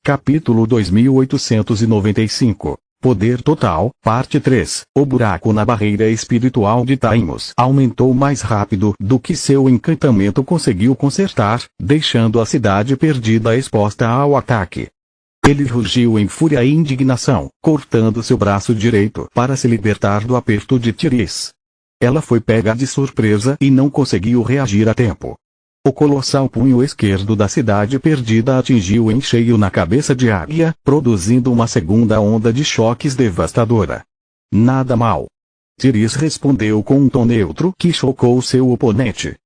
Capítulo 2895. Poder Total, Parte 3. O buraco na barreira espiritual de Taimos aumentou mais rápido do que seu encantamento conseguiu consertar, deixando a cidade perdida exposta ao ataque. Ele rugiu em fúria e indignação, cortando seu braço direito para se libertar do aperto de Tiris. Ela foi pega de surpresa e não conseguiu reagir a tempo. O colossal punho esquerdo da cidade perdida atingiu em cheio na cabeça de Águia, produzindo uma segunda onda de choques devastadora. Nada mal. Tiris respondeu com um tom neutro que chocou seu oponente.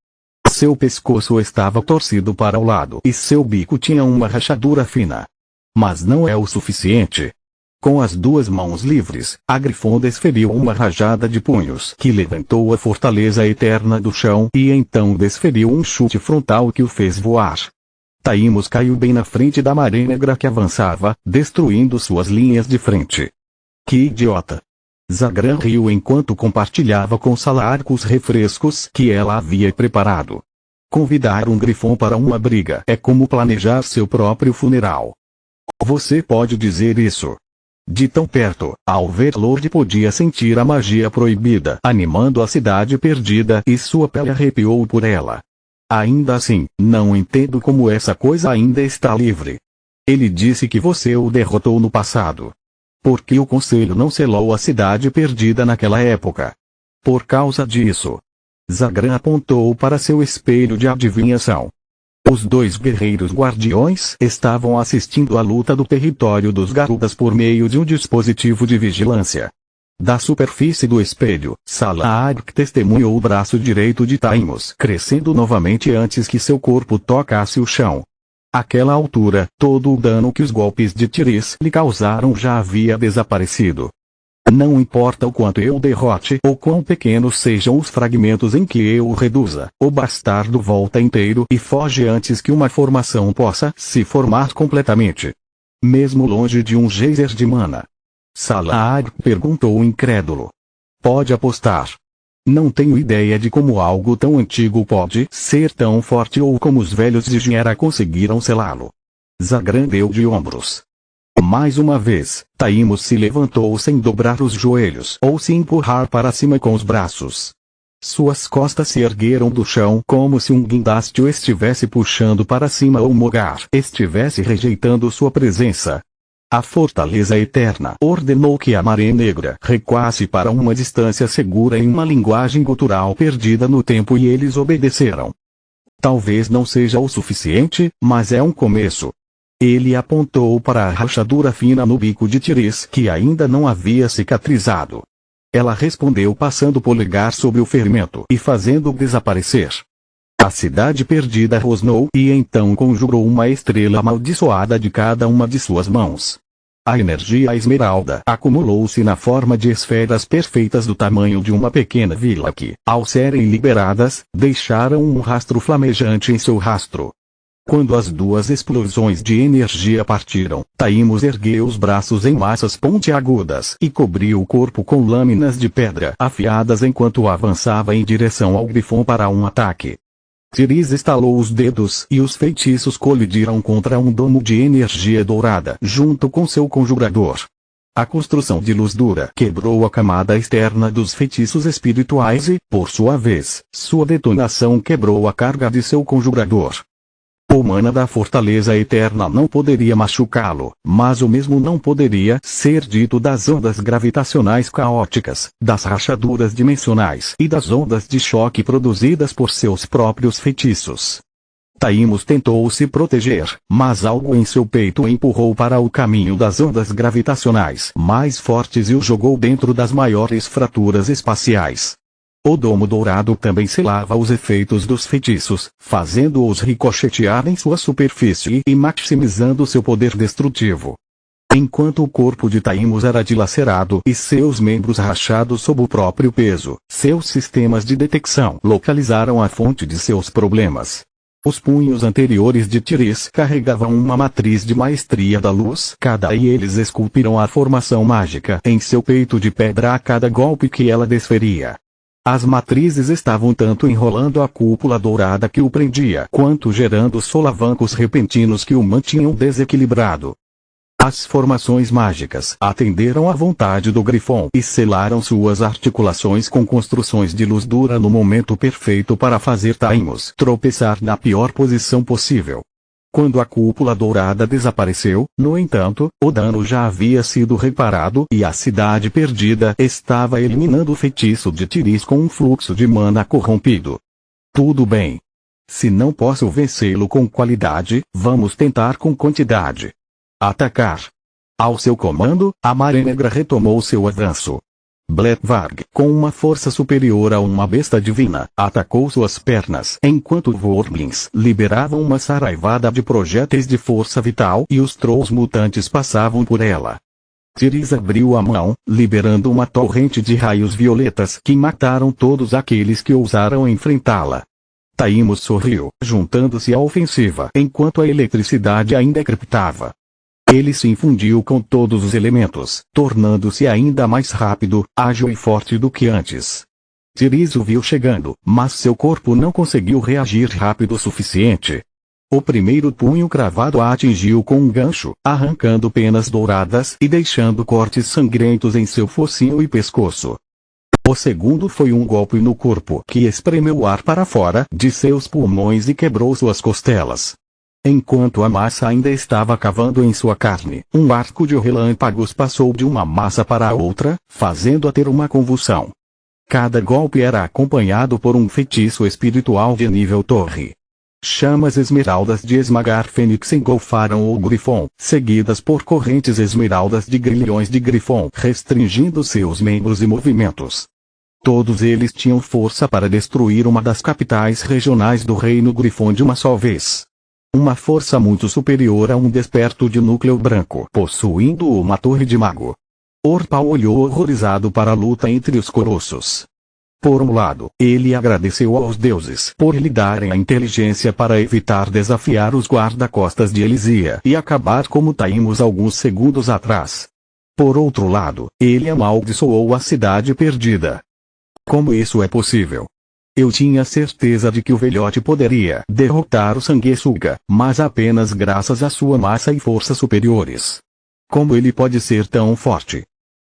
Seu pescoço estava torcido para o lado e seu bico tinha uma rachadura fina. Mas não é o suficiente. Com as duas mãos livres, Agrifon desferiu uma rajada de punhos que levantou a fortaleza eterna do chão e então desferiu um chute frontal que o fez voar. Taimos caiu bem na frente da Maré Negra que avançava, destruindo suas linhas de frente. Que idiota! Zagran riu enquanto compartilhava com Salar os refrescos que ela havia preparado. Convidar um Grifon para uma briga é como planejar seu próprio funeral. Você pode dizer isso. De tão perto, a Overlord podia sentir a magia proibida animando a cidade perdida e sua pele arrepiou por ela. Ainda assim, não entendo como essa coisa ainda está livre. Ele disse que você o derrotou no passado. Por que o Conselho não selou a cidade perdida naquela época? Por causa disso. Zagran apontou para seu espelho de adivinhação. Os dois guerreiros guardiões estavam assistindo à luta do território dos Garudas por meio de um dispositivo de vigilância. Da superfície do espelho, Salar testemunhou o braço direito de Taimos crescendo novamente antes que seu corpo tocasse o chão. Àquela altura, todo o dano que os golpes de Tiris lhe causaram já havia desaparecido. Não importa o quanto eu derrote ou quão pequenos sejam os fragmentos em que eu o reduza, o bastardo volta inteiro e foge antes que uma formação possa se formar completamente. Mesmo longe de um geyser de mana. Salar perguntou incrédulo. Pode apostar. Não tenho ideia de como algo tão antigo pode ser tão forte ou como os velhos de Gera conseguiram selá-lo. Zagran deu de ombros. Mais uma vez, Taimos se levantou sem dobrar os joelhos ou se empurrar para cima com os braços. Suas costas se ergueram do chão como se um guindaste o estivesse puxando para cima ou Mogar estivesse rejeitando sua presença. A Fortaleza Eterna ordenou que a Maré Negra recuasse para uma distância segura em uma linguagem gutural perdida no tempo e eles obedeceram. Talvez não seja o suficiente, mas é um começo. Ele apontou para a rachadura fina no bico de Tiris que ainda não havia cicatrizado. Ela respondeu passando o polegar sobre o ferimento e fazendo-o desaparecer. A cidade perdida rosnou e então conjurou uma estrela amaldiçoada de cada uma de suas mãos. A energia esmeralda acumulou-se na forma de esferas perfeitas do tamanho de uma pequena vila que, ao serem liberadas, deixaram um rastro flamejante em seu rastro. Quando as duas explosões de energia partiram, Taimos ergueu os braços em massas pontiagudas e cobriu o corpo com lâminas de pedra afiadas enquanto avançava em direção ao Grifon para um ataque. Tiris estalou os dedos e os feitiços colidiram contra um domo de energia dourada junto com seu conjurador. A construção de luz dura quebrou a camada externa dos feitiços espirituais e, por sua vez, sua detonação quebrou a carga de seu conjurador. O mana da Fortaleza Eterna não poderia machucá-lo, mas o mesmo não poderia ser dito das ondas gravitacionais caóticas, das rachaduras dimensionais e das ondas de choque produzidas por seus próprios feitiços. Taimos tentou se proteger, mas algo em seu peito o empurrou para o caminho das ondas gravitacionais mais fortes e o jogou dentro das maiores fraturas espaciais. O domo dourado também selava os efeitos dos feitiços, fazendo-os ricochetear em sua superfície e maximizando seu poder destrutivo. Enquanto o corpo de Taimos era dilacerado e seus membros rachados sob o próprio peso, seus sistemas de detecção localizaram a fonte de seus problemas. Os punhos anteriores de Tiris carregavam uma matriz de maestria da luz cada e eles esculpiram a formação mágica em seu peito de pedra a cada golpe que ela desferia. As matrizes estavam tanto enrolando a cúpula dourada que o prendia, quanto gerando solavancos repentinos que o mantinham desequilibrado. As formações mágicas atenderam à vontade do Grifon e selaram suas articulações com construções de luz dura no momento perfeito para fazer Taimos tropeçar na pior posição possível. Quando a cúpula dourada desapareceu, no entanto, o dano já havia sido reparado e a cidade perdida estava eliminando o feitiço de Tiris com um fluxo de mana corrompido. Tudo bem. Se não posso vencê-lo com qualidade, vamos tentar com quantidade. Atacar. Ao seu comando, a Maré Negra retomou seu avanço. Bletvarg, com uma força superior a uma besta divina, atacou suas pernas enquanto Vorblins liberavam uma saraivada de projéteis de força vital e os trolls mutantes passavam por ela. Tiris abriu a mão, liberando uma torrente de raios violetas que mataram todos aqueles que ousaram enfrentá-la. Taimos sorriu, juntando-se à ofensiva enquanto a eletricidade ainda crepitava. Ele se infundiu com todos os elementos, tornando-se ainda mais rápido, ágil e forte do que antes. Tiris o viu chegando, mas seu corpo não conseguiu reagir rápido o suficiente. O primeiro punho cravado a atingiu com um gancho, arrancando penas douradas e deixando cortes sangrentos em seu focinho e pescoço. O segundo foi um golpe no corpo que espremeu o ar para fora de seus pulmões e quebrou suas costelas. Enquanto a massa ainda estava cavando em sua carne, um arco de relâmpagos passou de uma massa para a outra, fazendo-a ter uma convulsão. Cada golpe era acompanhado por um feitiço espiritual de nível torre. Chamas esmeraldas de esmagar fênix engolfaram o Grifon, seguidas por correntes esmeraldas de grilhões de Grifon restringindo seus membros e movimentos. Todos eles tinham força para destruir uma das capitais regionais do Reino Grifon de uma só vez. Uma força muito superior a um desperto de núcleo branco possuindo uma torre de mago. Orpal olhou horrorizado para a luta entre os colossos. Por um lado, ele agradeceu aos deuses por lhe darem a inteligência para evitar desafiar os guarda-costas de Elisia e acabar como Taimos alguns segundos atrás. Por outro lado, ele amaldiçoou a cidade perdida. Como isso é possível? Eu tinha certeza de que o velhote poderia derrotar o sanguessuga, mas apenas graças à sua massa e força superiores. Como ele pode ser tão forte?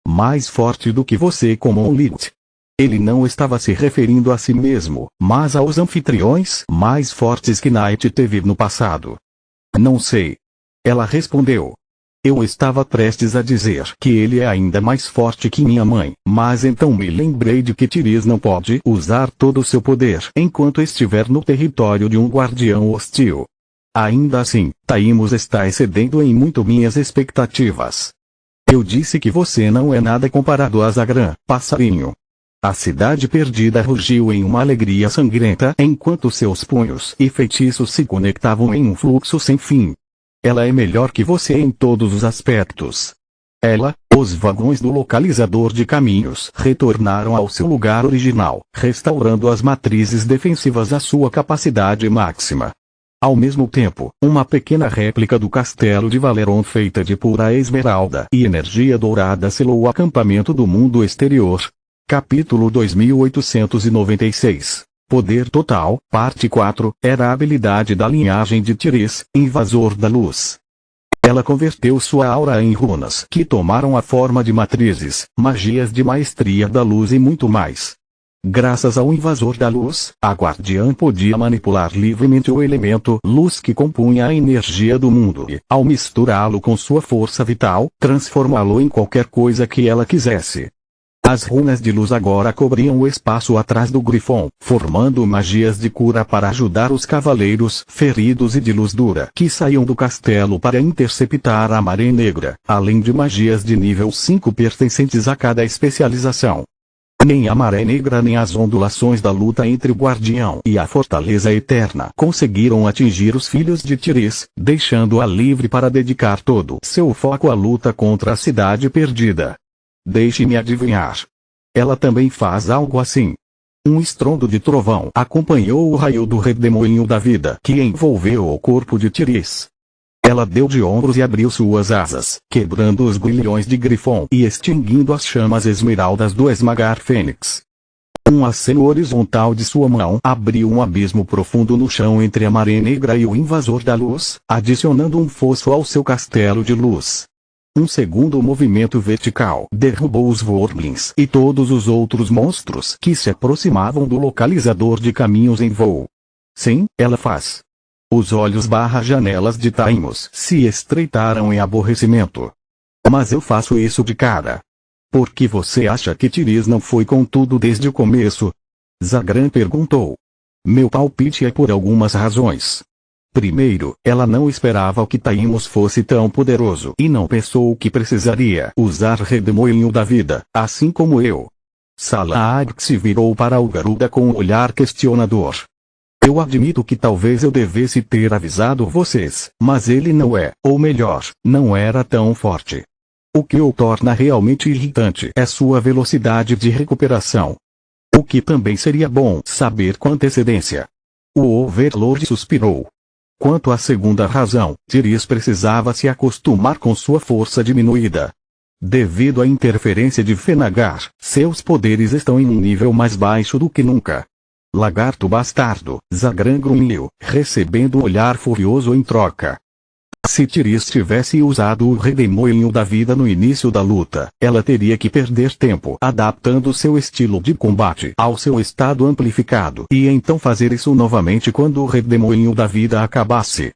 Mais forte do que você como um Lilith. Ele não estava se referindo a si mesmo, mas aos anfitriões mais fortes que Night teve no passado. Não sei. Ela respondeu. Eu estava prestes a dizer que ele é ainda mais forte que minha mãe, mas então me lembrei de que Tiris não pode usar todo o seu poder enquanto estiver no território de um guardião hostil. Ainda assim, Taimos está excedendo em muito minhas expectativas. Eu disse que você não é nada comparado a Zagran, passarinho. A cidade perdida rugiu em uma alegria sangrenta enquanto seus punhos e feitiços se conectavam em um fluxo sem fim. Ela é melhor que você em todos os aspectos. Os vagões do localizador de caminhos retornaram ao seu lugar original, restaurando as matrizes defensivas à sua capacidade máxima. Ao mesmo tempo, uma pequena réplica do castelo de Valeron feita de pura esmeralda e energia dourada selou o acampamento do mundo exterior. Capítulo 2896 Poder Total, Parte 4, era a habilidade da linhagem de Tiris, Invasor da Luz. Ela converteu sua aura em runas que tomaram a forma de matrizes, magias de maestria da luz e muito mais. Graças ao Invasor da Luz, a Guardiã podia manipular livremente o elemento luz que compunha a energia do mundo e, ao misturá-lo com sua força vital, transformá-lo em qualquer coisa que ela quisesse. As runas de luz agora cobriam o espaço atrás do Grifon, formando magias de cura para ajudar os cavaleiros feridos e de luz dura que saíam do castelo para interceptar a Maré Negra, além de magias de nível 5 pertencentes a cada especialização. Nem a Maré Negra nem as ondulações da luta entre o Guardião e a Fortaleza Eterna conseguiram atingir os filhos de Tiris, deixando-a livre para dedicar todo seu foco à luta contra a cidade perdida. Deixe-me adivinhar. Ela também faz algo assim. Um estrondo de trovão acompanhou o raio do redemoinho da vida que envolveu o corpo de Tiris. Ela deu de ombros e abriu suas asas, quebrando os grilhões de Grifon e extinguindo as chamas esmeraldas do esmagar fênix. Um aceno horizontal de sua mão abriu um abismo profundo no chão entre a Maré Negra e o Invasor da Luz, adicionando um fosso ao seu castelo de luz. Um segundo movimento vertical derrubou os Wormlings e todos os outros monstros que se aproximavam do localizador de caminhos em voo. Sim, ela faz. Os olhos/janelas de Taimos se estreitaram em aborrecimento. Mas eu faço isso de cara. Por que você acha que Tiris não foi com tudo desde o começo? Zagran perguntou. Meu palpite é por algumas razões. Primeiro, ela não esperava que Taimos fosse tão poderoso e não pensou que precisaria usar Redemoinho da Vida, assim como eu. Salaad se virou para o Garuda com um olhar questionador. Eu admito que talvez eu devesse ter avisado vocês, mas ele não é, ou melhor, não era tão forte. O que o torna realmente irritante é sua velocidade de recuperação. O que também seria bom saber com antecedência. O Overlord suspirou. Quanto à segunda razão, Tiris precisava se acostumar com sua força diminuída. Devido à interferência de Fenagar, seus poderes estão em um nível mais baixo do que nunca. Lagarto bastardo, Zagran grunhiu, recebendo um olhar furioso em troca. Se Tiris tivesse usado o Redemoinho da Vida no início da luta, ela teria que perder tempo adaptando seu estilo de combate ao seu estado amplificado e então fazer isso novamente quando o Redemoinho da Vida acabasse.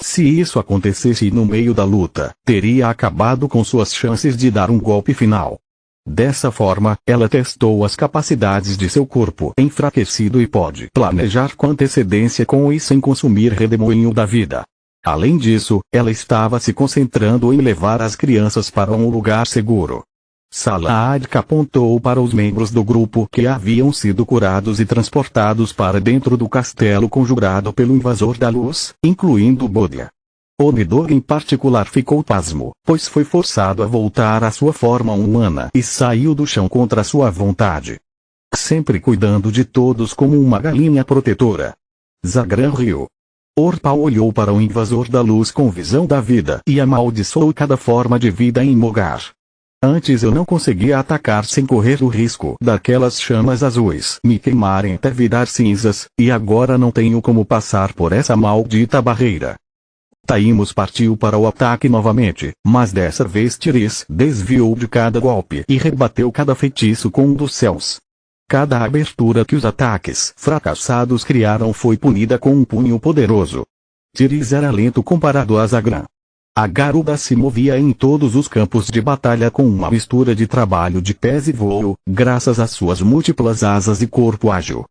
Se isso acontecesse no meio da luta, teria acabado com suas chances de dar um golpe final. Dessa forma, ela testou as capacidades de seu corpo enfraquecido e pode planejar com antecedência com e sem consumir Redemoinho da Vida. Além disso, ela estava se concentrando em levar as crianças para um lugar seguro. Salaad apontou para os membros do grupo que haviam sido curados e transportados para dentro do castelo conjurado pelo invasor da luz, incluindo Bodya. Omidor em particular ficou pasmo, pois foi forçado a voltar à sua forma humana e saiu do chão contra sua vontade. Sempre cuidando de todos como uma galinha protetora. Zagran riu. Orpal olhou para o invasor da luz com visão da vida e amaldiçoou cada forma de vida em Mogar. Antes eu não conseguia atacar sem correr o risco daquelas chamas azuis me queimarem até virar cinzas, e agora não tenho como passar por essa maldita barreira. Taimos partiu para o ataque novamente, mas dessa vez Tiris desviou de cada golpe e rebateu cada feitiço com um dos céus. Cada abertura que os ataques fracassados criaram foi punida com um punho poderoso. Tiris era lento comparado a Zagran. A garuda se movia em todos os campos de batalha com uma mistura de trabalho de pés e voo, graças às suas múltiplas asas e corpo ágil.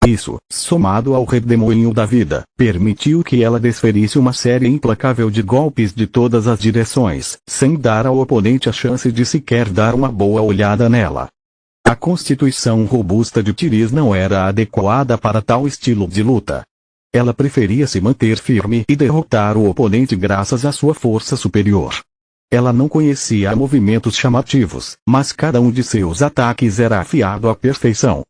Isso, somado ao redemoinho da vida, permitiu que ela desferisse uma série implacável de golpes de todas as direções, sem dar ao oponente a chance de sequer dar uma boa olhada nela. A constituição robusta de Tiris não era adequada para tal estilo de luta. Ela preferia se manter firme e derrotar o oponente graças à sua força superior. Ela não conhecia movimentos chamativos, mas cada um de seus ataques era afiado à perfeição.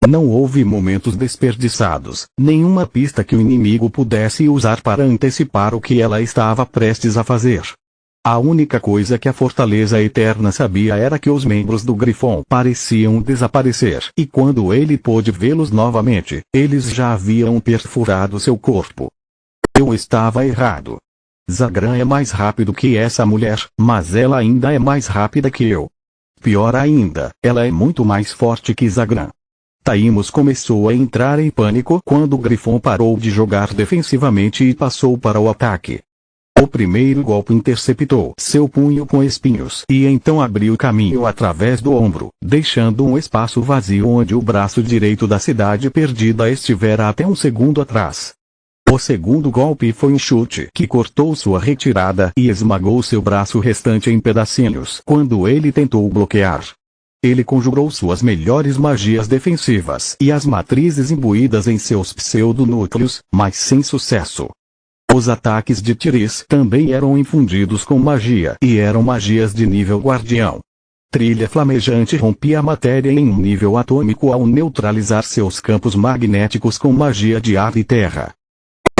Não houve momentos desperdiçados, nenhuma pista que o inimigo pudesse usar para antecipar o que ela estava prestes a fazer. A única coisa que a Fortaleza Eterna sabia era que os membros do Grifon pareciam desaparecer, e quando ele pôde vê-los novamente, eles já haviam perfurado seu corpo. Eu estava errado. Zagran é mais rápido que essa mulher, mas ela ainda é mais rápida que eu. Pior ainda, ela é muito mais forte que Zagran. Taimos começou a entrar em pânico quando o Grifon parou de jogar defensivamente e passou para o ataque. O primeiro golpe interceptou seu punho com espinhos e então abriu caminho através do ombro, deixando um espaço vazio onde o braço direito da cidade perdida estivera até um segundo atrás. O segundo golpe foi um chute que cortou sua retirada e esmagou seu braço restante em pedacinhos quando ele tentou bloquear. Ele conjurou suas melhores magias defensivas e as matrizes imbuídas em seus pseudonúcleos, mas sem sucesso. Os ataques de Tiris também eram infundidos com magia e eram magias de nível guardião. Trilha flamejante rompia a matéria em um nível atômico ao neutralizar seus campos magnéticos com magia de ar e terra.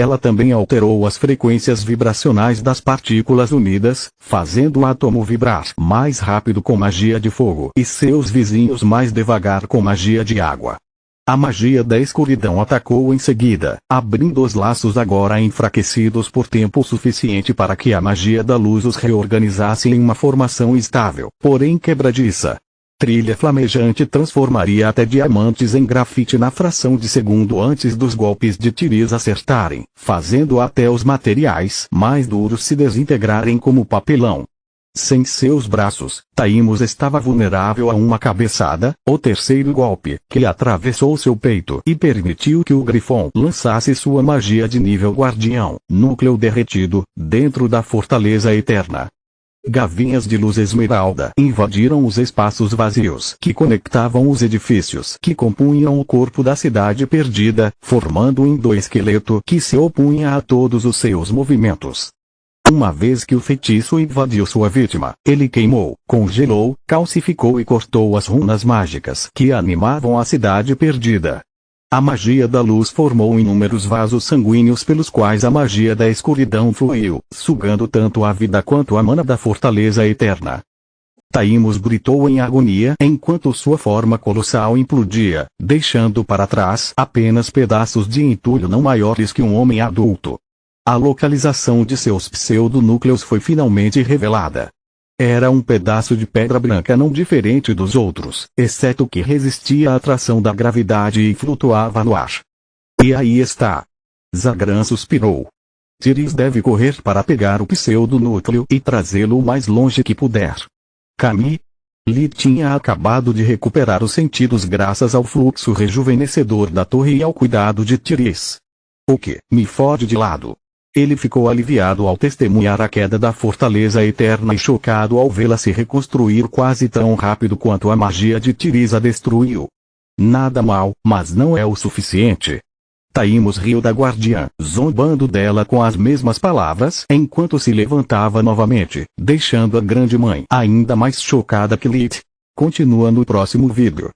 Ela também alterou as frequências vibracionais das partículas unidas, fazendo o átomo vibrar mais rápido com magia de fogo e seus vizinhos mais devagar com magia de água. A magia da escuridão atacou em seguida, abrindo os laços agora enfraquecidos por tempo suficiente para que a magia da luz os reorganizasse em uma formação estável, porém quebradiça. Trilha flamejante transformaria até diamantes em grafite na fração de segundo antes dos golpes de Tiriz acertarem, fazendo até os materiais mais duros se desintegrarem como papelão. Sem seus braços, Taimos estava vulnerável a uma cabeçada, o terceiro golpe, que atravessou seu peito e permitiu que o Grifon lançasse sua magia de nível guardião, núcleo derretido, dentro da fortaleza eterna. Gavinhas de luz esmeralda invadiram os espaços vazios que conectavam os edifícios que compunham o corpo da cidade perdida, formando um endoesqueleto que se opunha a todos os seus movimentos. Uma vez que o feitiço invadiu sua vítima, ele queimou, congelou, calcificou e cortou as runas mágicas que animavam a cidade perdida. A magia da luz formou inúmeros vasos sanguíneos pelos quais a magia da escuridão fluiu, sugando tanto a vida quanto a mana da fortaleza eterna. Taimos gritou em agonia enquanto sua forma colossal implodia, deixando para trás apenas pedaços de entulho não maiores que um homem adulto. A localização de seus pseudonúcleos foi finalmente revelada. Era um pedaço de pedra branca não diferente dos outros, exceto que resistia à atração da gravidade e flutuava no ar. E aí está. Zagran suspirou. Tiriz deve correr para pegar o pseudonúcleo e trazê-lo o mais longe que puder. Camille? Li tinha acabado de recuperar os sentidos graças ao fluxo rejuvenescedor da torre e ao cuidado de Tiriz. O que me fode de lado. Ele ficou aliviado ao testemunhar a queda da fortaleza eterna e chocado ao vê-la se reconstruir quase tão rápido quanto a magia de Tiriz a destruiu. Nada mal, mas não é o suficiente. Taimos riu da guardiã, zombando dela com as mesmas palavras enquanto se levantava novamente, deixando a grande mãe ainda mais chocada que Lit. Continua no próximo vídeo.